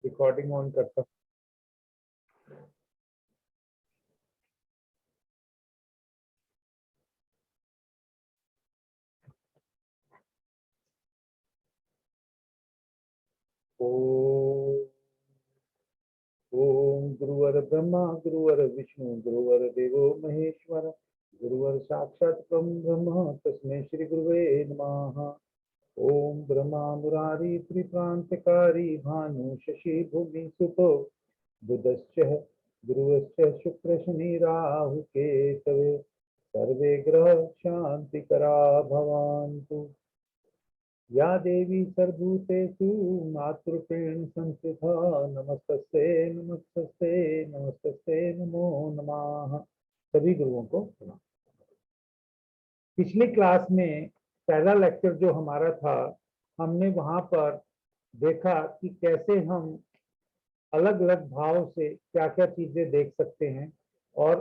Recording on करता हूँ। ओम गुरुवर ब्रह्मा गुरुवर विष्णु गुरुवर देवो महेश्वर गुरुवर साक्षात् ब्रह्म तस्मै श्री गुरुवे नमः। ओम ब्रह्मा मुरारी त्रिप्रांतकारी भानु शशि भूमि सुतो बुधश्च गुरुश्च शुक्र शनि राहु केतवे सर्वे ग्रह शांतिकरा भवन्तु। या देवी सर्वभूतेषु मातृरूपेण संस्थिता नमस्तस्यै नमस्तस्यै नमस्तस्यै नमो नमः। सभी गुरुओं को प्रणाम। पिछली क्लास में पहला लेक्चर जो हमारा था, हमने वहां पर देखा कि कैसे हम अलग अलग भाव से क्या क्या चीजें देख सकते हैं, और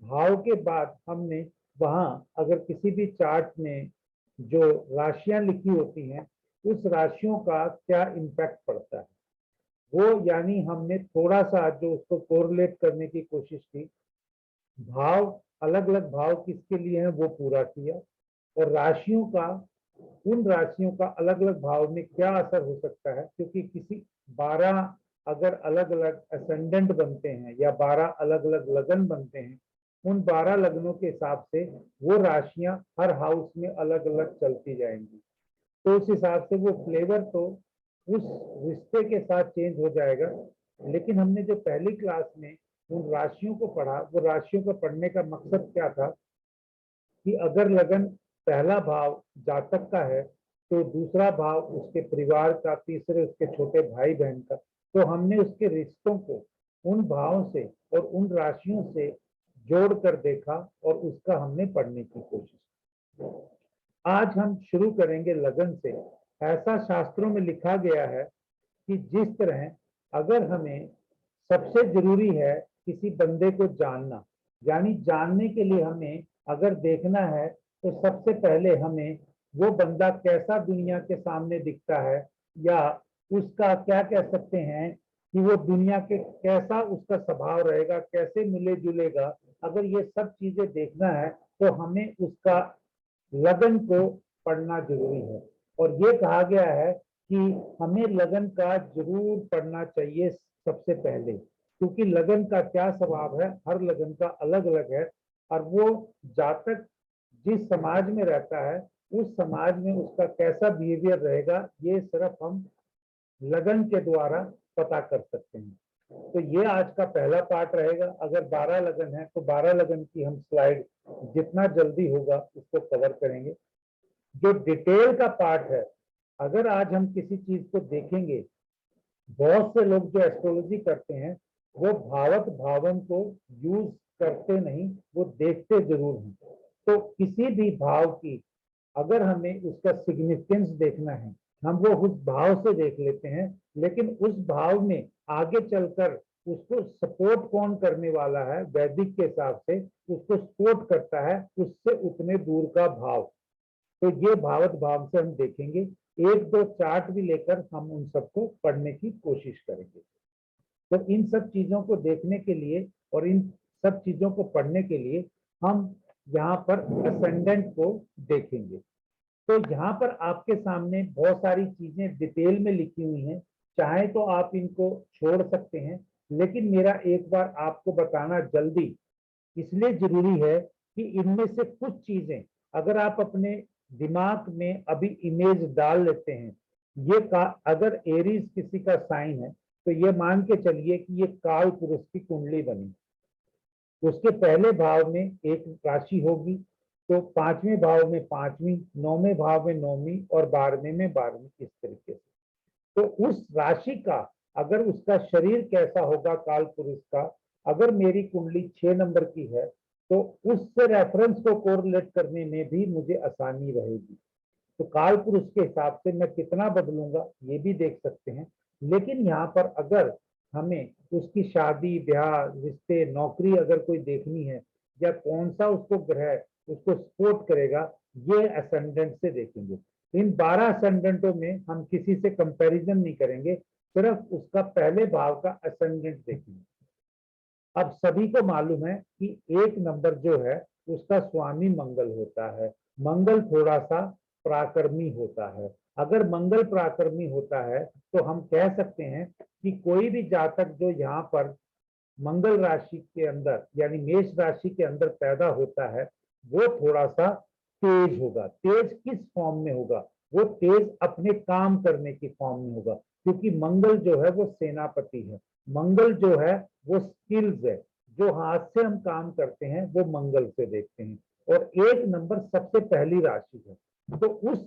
भाव के बाद हमने वहां अगर किसी भी चार्ट में जो राशियां लिखी होती हैं उस राशियों का क्या इम्पैक्ट पड़ता है वो, यानी हमने थोड़ा सा जो उसको कोरिलेट करने की कोशिश की, भाव अलग अलग भाव किसके लिए हैं वो पूरा किया, और राशियों का, उन राशियों का अलग अलग भाव में क्या असर हो सकता है, क्योंकि किसी 12 अगर अलग अलग असेंडेंट बनते हैं या 12 अलग अलग लगन बनते हैं, उन 12 लग्नों के हिसाब से वो राशियां हर हाउस में अलग अलग चलती जाएंगी। तो उस हिसाब से वो फ्लेवर तो उस रिश्ते के साथ चेंज हो जाएगा। लेकिन हमने जो पहली क्लास में उन राशियों को पढ़ा, वो राशियों को पढ़ने का मकसद क्या था कि अगर लगन पहला भाव जातक का है तो दूसरा भाव उसके परिवार का, तीसरे उसके छोटे भाई बहन का, तो हमने उसके रिश्तों को उन भावों से और उन राशियों से जोड़ कर देखा और उसका हमने पढ़ने की कोशिश की। आज हम शुरू करेंगे लगन से। ऐसा शास्त्रों में लिखा गया है कि जिस तरह अगर हमें सबसे जरूरी है किसी बंदे को जानना, यानी जानने के लिए हमें अगर देखना है तो सबसे पहले हमें वो बंदा कैसा दुनिया के सामने दिखता है, या उसका क्या कह सकते हैं कि वो दुनिया के कैसा उसका स्वभाव रहेगा, कैसे मिले जुलेगा, अगर ये सब चीजें देखना है तो हमें उसका लगन को पढ़ना जरूरी है। और ये कहा गया है कि हमें लगन का जरूर पढ़ना चाहिए सबसे पहले, क्योंकि लगन का क्या स्वभाव है, हर लगन का अलग अलग है, और वो जातक जिस समाज में रहता है उस समाज में उसका कैसा बिहेवियर रहेगा, ये सिर्फ हम लगन के द्वारा पता कर सकते हैं। तो ये आज का पहला पार्ट रहेगा। अगर 12 लगन है तो 12 लगन की हम स्लाइड जितना जल्दी होगा उसको कवर करेंगे। जो डिटेल का पार्ट है, अगर आज हम किसी चीज को देखेंगे, बहुत से लोग जो एस्ट्रोलॉजी करते हैं वो भावत भावन को यूज करते नहीं, वो देखते जरूर हैं। तो किसी भी भाव की अगर हमें उसका सिग्निफिकेंस देखना है, हम वो उस भाव से देख लेते हैं, लेकिन उस भाव में आगे चलकर उसको सपोर्ट कौन करने वाला है, वैदिक के हिसाब से उसको सपोर्ट करता है उससे उतने दूर का भाव। तो ये भावत भाव से हम देखेंगे, एक दो चार्ट भी लेकर हम उन सबको पढ़ने की कोशिश करेंगे। तो इन सब चीजों को देखने के लिए और इन सब चीजों को पढ़ने के लिए हम यहाँ पर असेंडेंट को देखेंगे। तो यहाँ पर आपके सामने बहुत सारी चीजें डिटेल में लिखी हुई हैं, चाहे तो आप इनको छोड़ सकते हैं, लेकिन मेरा एक बार आपको बताना जल्दी इसलिए जरूरी है कि इनमें से कुछ चीजें अगर आप अपने दिमाग में अभी इमेज डाल लेते हैं, ये का अगर एरीज किसी का साइन है तो ये मान के चलिए कि ये काल पुरुष की कुंडली बनी, उसके पहले भाव में एक राशि होगी, तो 5वें भाव में 5वीं, 9वें भाव में 9वीं और 12वें में 12वीं, इस तरीके से। तो उस राशि का अगर उसका शरीर कैसा होगा काल पुरुष का, अगर मेरी कुंडली 6 नंबर की है तो उससे रेफरेंस को कोरिलेट करने में भी मुझे आसानी रहेगी। तो काल पुरुष के हिसाब से मैं कितना बदलूंगा ये भी देख सकते हैं। लेकिन यहाँ पर अगर हमें उसकी शादी ब्याह रिश्ते नौकरी अगर कोई देखनी है, या कौन सा उसको ग्रह उसको सपोर्ट करेगा, ये असेंडेंट से देखेंगे। इन 12 असेंडेंटों में हम किसी से कंपैरिजन नहीं करेंगे, सिर्फ उसका पहले भाव का असेंडेंट देखेंगे। अब सभी को मालूम है कि एक नंबर जो है उसका स्वामी मंगल होता है। मंगल थोड़ा सा पराक्रमी होता है। अगर मंगल पराक्रमी होता है तो हम कह सकते हैं कि कोई भी जातक जो यहाँ पर मंगल राशि के अंदर यानी मेष राशि के अंदर पैदा होता है वो थोड़ा सा तेज होगा। तेज किस फॉर्म में होगा? वो तेज अपने काम करने की फॉर्म में होगा, क्योंकि मंगल जो है वो सेनापति है। मंगल जो है वो स्किल्स है। जो हाथ से हम काम करते हैं वो मंगल से देखते हैं। और एक नंबर सबसे पहली राशि है, तो उस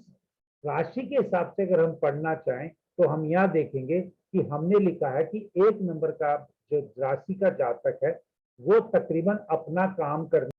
राशि के हिसाब से अगर हम पढ़ना चाहें तो हम यहाँ देखेंगे कि हमने लिखा है कि एक नंबर का जो राशि का जातक है वो तकरीबन अपना काम करने